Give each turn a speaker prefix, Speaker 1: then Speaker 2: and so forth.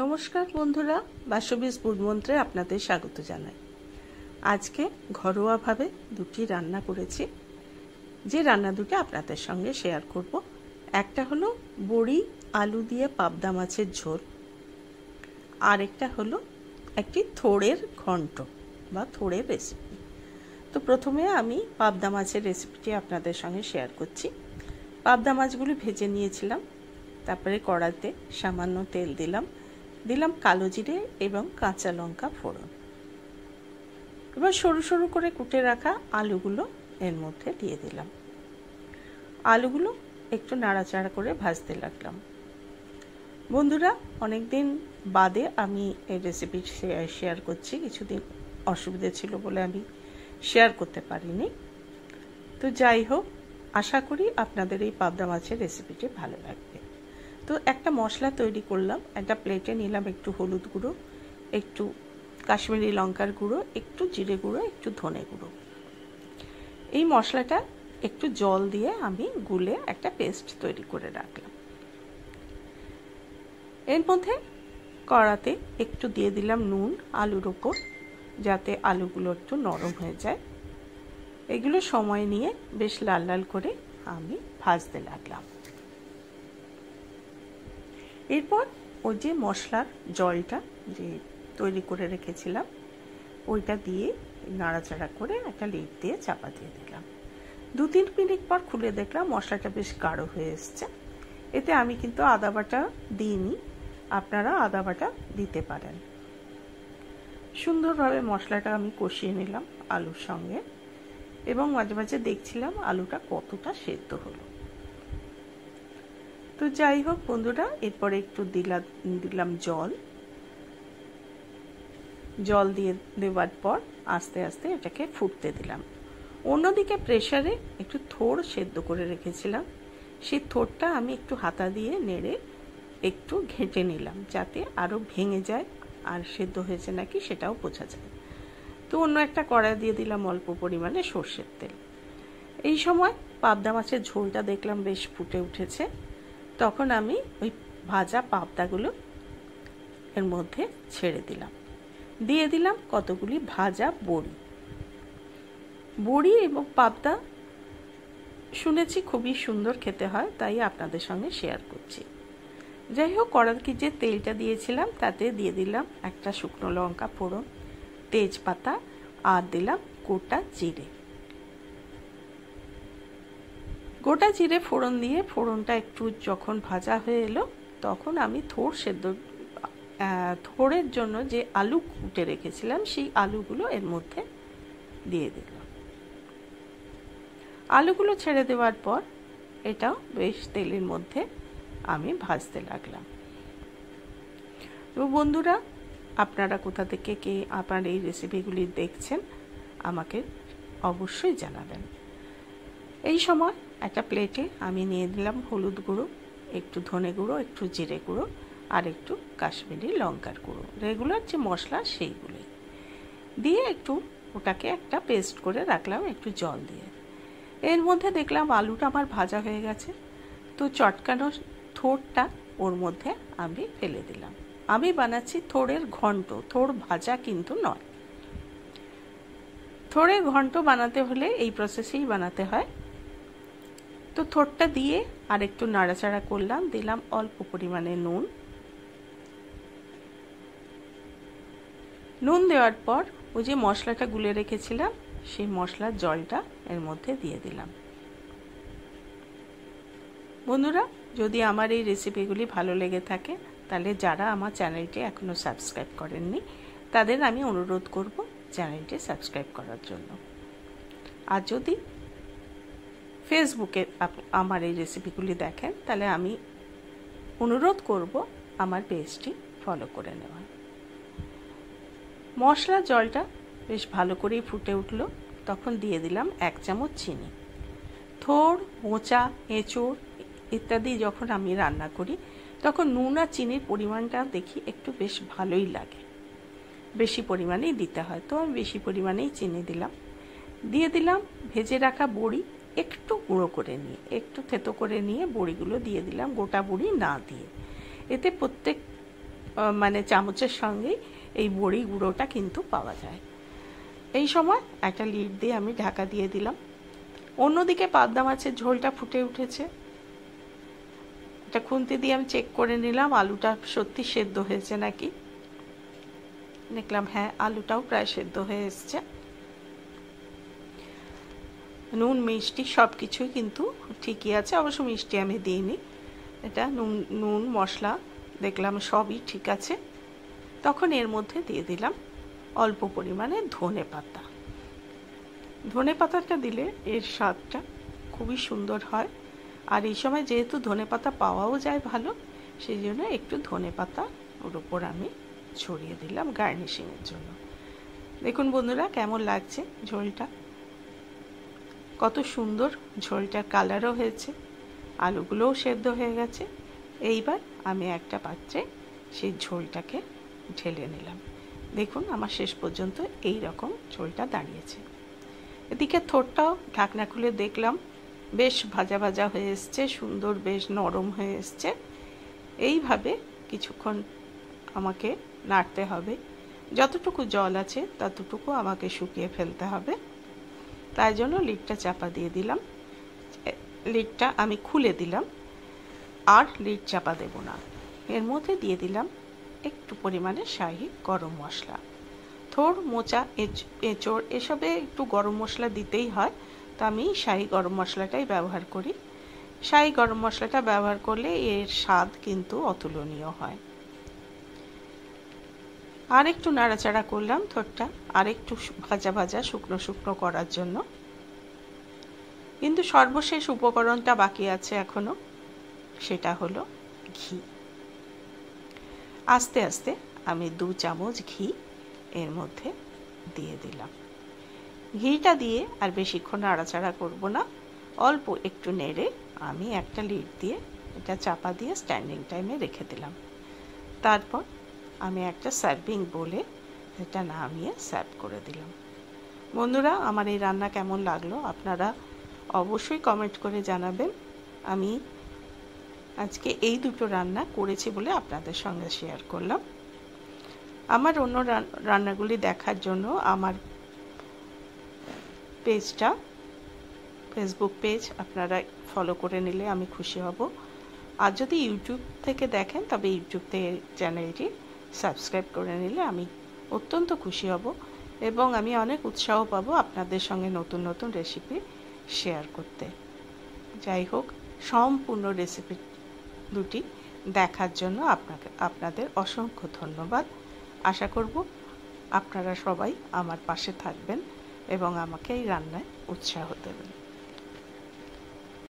Speaker 1: নমস্কার বন্ধুরা, বাসবিজ ফুডমন্ত্রে আপনাদের স্বাগত জানাই। আজকে ঘরোয়াভাবে দুটি রান্না করেছি, যে রান্না দুটি আপনাদের সঙ্গে শেয়ার করব। একটা হলো বড়ি আলু দিয়ে পাবদা মাছের ঝোল, আর একটা হলো একটি থোড়ের ঘন্ট বা থোড়ের রেসিপি। তো প্রথমে আমি পাবদা মাছের রেসিপিটি আপনাদের সঙ্গে শেয়ার করছি। পাবদা মাছগুলি ভেজে নিয়েছিলাম, তারপরে কড়াইতে সামান্য তেল দিলাম কালো জিরে এবং কাঁচা লঙ্কা ফোড়ন। এবার সরু সরু করে কুটে রাখা আলুগুলো এর মধ্যে দিয়ে দিলাম। আলুগুলো একটু নাড়াচাড়া করে ভাজতে লাগলাম। বন্ধুরা, অনেকদিন বাদে আমি এই রেসিপি শেয়ার করছি। কিছুদিন অসুবিধে ছিল বলে আমি শেয়ার করতে পারিনি। তো যাই হোক, আশা করি আপনাদের এই পাবদা মাছের রেসিপিটি ভালো লাগবে। তো একটা মশলা তৈরি করলাম। একটা প্লেটে নিলাম একটু হলুদ গুঁড়ো, একটু কাশ্মীরি লঙ্কার গুঁড়ো, একটু জিরে গুঁড়ো, একটু ধনে গুঁড়ো। এই মশলাটা একটু জল দিয়ে আমি গুলে একটা পেস্ট তৈরি করে রাখলাম। এর মধ্যে কড়াতে একটু দিয়ে দিলাম নুন আলুর ওপর, যাতে আলুগুলো একটু নরম হয়ে যায়। এগুলো সময় নিয়ে বেশ লাল লাল করে আমি ভাজতে লাগলাম। এরপর ওই যে মশলার জলটা যে তৈরি করে রেখেছিলাম, ওইটা দিয়ে নাড়াচাড়া করে একটা লিড দিয়ে চাপা দিয়ে দিলাম। 2-3 মিনিট পর খুলে দেখলাম মশলাটা বেশ গাঢ় হয়ে এসছে। এতে আমি কিন্তু আদা বাটা দিইনি, আপনারা আদা বাটা দিতে পারেন। সুন্দরভাবে মশলাটা আমি কষিয়ে নিলাম আলুর সঙ্গে, এবং মাঝে মাঝে দেখছিলাম আলুটা কতটা সেদ্ধ হলো। তো যাই হোক বন্ধুরা, এরপরে একটু দিলাম জল দিয়ে দেওয়ার পর আস্তে আস্তে এটাকে ফুটতে দিলাম। অন্যদিকে প্রেসারে একটু থোড় সেদ্ধ করে রেখেছিলাম, সেই থোড়টা আমি একটু হাতা দিয়ে নেড়ে একটু ঘেঁটে নিলাম, যাতে আরও ভেঙে যায় আর সেদ্ধ হয়েছে নাকি সেটাও বোঝা যায়। তো অন্য একটা কড়াই দিয়ে দিলাম অল্প পরিমাণে সর্ষের তেল। এই সময় পাবদা মাছের ঝোলটা দেখলাম বেশ ফুটে উঠেছে। তখন আমি ওই ভাজা পাবদাগুলো এর মধ্যে ছেড়ে দিলাম। দিয়ে দিলাম কতগুলি ভাজা বড়ি এবং পাবদা শুনেছি খুবই সুন্দর খেতে হয়, তাই আপনাদের সঙ্গে শেয়ার করছি। যাই হোক, কড়াইতে যে তেলটা দিয়েছিলাম তাতে দিয়ে দিলাম একটা শুকনো লঙ্কা ফোড়ন, তেজপাতা, আর দিলাম গোটা জিরে ফোড়ন দিয়ে ফোড়নটা একটু যখন ভাজা হয়ে এলো, তখন আমি থোড়ের জন্য যে আলু কুটে রেখেছিলাম সেই আলুগুলো এর মধ্যে দিয়ে দিলাম। আলুগুলো ছেড়ে দেওয়ার পর এটাও বেশ তেলের মধ্যে আমি ভাজতে লাগলাম। তো বন্ধুরা, আপনারা কোথা থেকে কে আপনার এই রেসিপিগুলি দেখছেন আমাকে অবশ্যই জানাবেন। এই সময় একটা প্লেটে আমি নিয়ে দিলাম হলুদ গুঁড়ো, একটু ধনে গুঁড়ো, একটু জিরে গুঁড়ো, আর একটু কাশ্মীরি লঙ্কার গুঁড়ো, রেগুলার যে মশলা সেইগুলি দিয়ে একটু ওটাকে একটা পেস্ট করে রাখলাম একটু জল দিয়ে। এর মধ্যে দেখলাম আলুটা আমার ভাজা হয়ে গেছে, তো চটকানো থোড়টা ওর মধ্যে আমি ফেলে দিলাম। আমি বানাচ্ছি থোড়ের ঘন্ট, থোড় ভাজা কিন্তু নয়। থোড়ের ঘন্ট বানাতে হলে এই প্রসেসেই বানাতে হয়। তো থোড়টা দিয়ে আর একটু নাড়াচাড়া করলাম, দিলাম অল্প পরিমাণে নুন দেওয়ার পর ওই যে মশলাটা গুলে রেখেছিলাম সেই মশলার জলটা এর মধ্যে দিয়ে দিলাম। বন্ধুরা, যদি আমার এই রেসিপিগুলি ভালো লেগে থাকে, তাহলে যারা আমার চ্যানেলটি এখনো সাবস্ক্রাইব করেননি তাদের আমি অনুরোধ করব চ্যানেলটি সাবস্ক্রাইব করার জন্য। আর যদি ফেসবুকে আমার এই রেসিপিগুলি দেখেন, তাহলে আমি অনুরোধ করব আমার পেজটি ফলো করে নেওয়া। মশলার জলটা বেশ ভালো করেই ফুটে উঠল, তখন দিয়ে দিলাম 1 চামচ চিনি। থোড়, মোচা, এঁচোড় ইত্যাদি যখন আমি রান্না করি, তখন নুন আর চিনির পরিমাণটা দেখি একটু বেশ ভালোই লাগে, বেশি পরিমাণেই দিতে হয়। তো আমি বেশি পরিমাণেই চিনি দিলাম। দিয়ে দিলাম ভেজে রাখা বড়ি, একটু গুঁড়ো করে নিয়ে, একটু থেতো করে নিয়ে বড়িগুলো দিয়ে দিলাম, গোটা বড়ি না দিয়ে। এতে প্রত্যেক মানে চামচের সঙ্গেই এই বড়ি গুঁড়োটা কিন্তু পাওয়া যায়। এই সময় একটা লিড দিয়ে আমি ঢাকা দিয়ে দিলাম। অন্যদিকে পাবদা মাছের ঝোলটা ফুটে উঠেছে। এটা খুন্তি দিয়ে আমি চেক করে নিলাম আলুটা সত্যি সেদ্ধ হয়েছে নাকি। দেখলাম হ্যাঁ, আলুটাও প্রায় সেদ্ধ হয়ে এসছে। নুন মিষ্টি সব কিছুই কিন্তু ঠিকই আছে, অবশ্য মিষ্টি আমি দিইনি। এটা নুন মশলা দেখলাম সবই ঠিক আছে। তখন এর মধ্যে দিয়ে দিলাম অল্প পরিমাণে ধনে পাতা। ধনে পাতাটা দিলে এর স্বাদটা খুবই সুন্দর হয়। আর এই সময় যেহেতু ধনে পাতা পাওয়াও যায় ভালো, সেই জন্য একটু ধনে পাতা ওর উপর আমি ছড়িয়ে দিলাম গার্নিশিংয়ের জন্য। দেখুন বন্ধুরা কেমন লাগছে ঝোলটা, কত সুন্দর ঝোলটার কালারও হয়েছে, আলুগুলোও সেদ্ধ হয়ে গেছে। এইবার আমি একটা পাত্রে সেই ঝোলটাকে ঢেলে নিলাম। দেখুন আমার শেষ পর্যন্ত এই রকম ঝোলটা দাঁড়িয়েছে। এদিকে থোড়টাও ঢাকনা খুলে দেখলাম বেশ ভাজা ভাজা হয়ে এসছে, সুন্দর বেশ নরম হয়ে এসছে। এইভাবে কিছুক্ষণ আমাকে নাড়তে হবে। যতটুকু জল আছে ততটুকু আমাকে শুকিয়ে ফেলতে হবে। তাই জন্য লিডটা চাপা দিয়ে দিলাম। লিডটা আমি খুলে দিলাম, আর লিড চাপা দেব না। এর মধ্যে দিয়ে দিলাম একটু পরিমাণে শাহি গরম মশলা। থোড়, মোচা, এঁচড় এসবে একটু গরম মশলা দিতেই হয়, তো আমি শাহি গরম মশলাটাই ব্যবহার করি। শাহি গরম মশলাটা ব্যবহার করলে এর স্বাদ কিন্তু অতুলনীয় হয়। আর একটু নাড়াচাড়া করলাম থোড়টা, আর একটু ভাজা ভাজা শুকনো শুকনো করার জন্য। কিন্তু সর্বশেষ উপকরণটা বাকি আছে এখনো, সেটা হলো ঘি। আস্তে আস্তে আমি 2 চামচ ঘি এর মধ্যে দিয়ে দিলাম। ঘিটা দিয়ে আর বেশিক্ষণ নাড়াচাড়া করব না, অল্প একটু নেড়ে আমি একটা লিড দিয়ে এটা চাপা দিয়ে স্ট্যান্ডিং টাইমে রেখে দিলাম। তারপর আমি একটা সার্ভিং বোলে এটা নামিয়ে সার্ভ করে দিলাম। বন্ধুরা আমার এই রান্না কেমন লাগলো আপনারা অবশ্যই কমেন্ট করে জানাবেন। আমি আজকে এই দুটো রান্না করেছি বলে আপনাদের সঙ্গে শেয়ার করলাম। আমার অন্য রান্নাগুলি দেখার জন্য আমার পেজটা, ফেসবুক পেজ আপনারা ফলো করে নিলে আমি খুশি হব। আর যদি ইউটিউব থেকে দেখেন তবে ইউটিউব থেকে চ্যানেলটি সাবস্ক্রাইব করে নিলে আমি অত্যন্ত খুশি হব, এবং আমি অনেক উৎসাহ পাবো আপনাদের সঙ্গে নতুন নতুন রেসিপি শেয়ার করতে। যাই হোক, সম্পূর্ণ রেসিপি দুটি দেখার জন্য আপনাদের অসংখ্য ধন্যবাদ। আশা করব আপনারা সবাই আমার পাশে থাকবেন এবং আমাকে এই রান্নায় উৎসাহ দেবেন।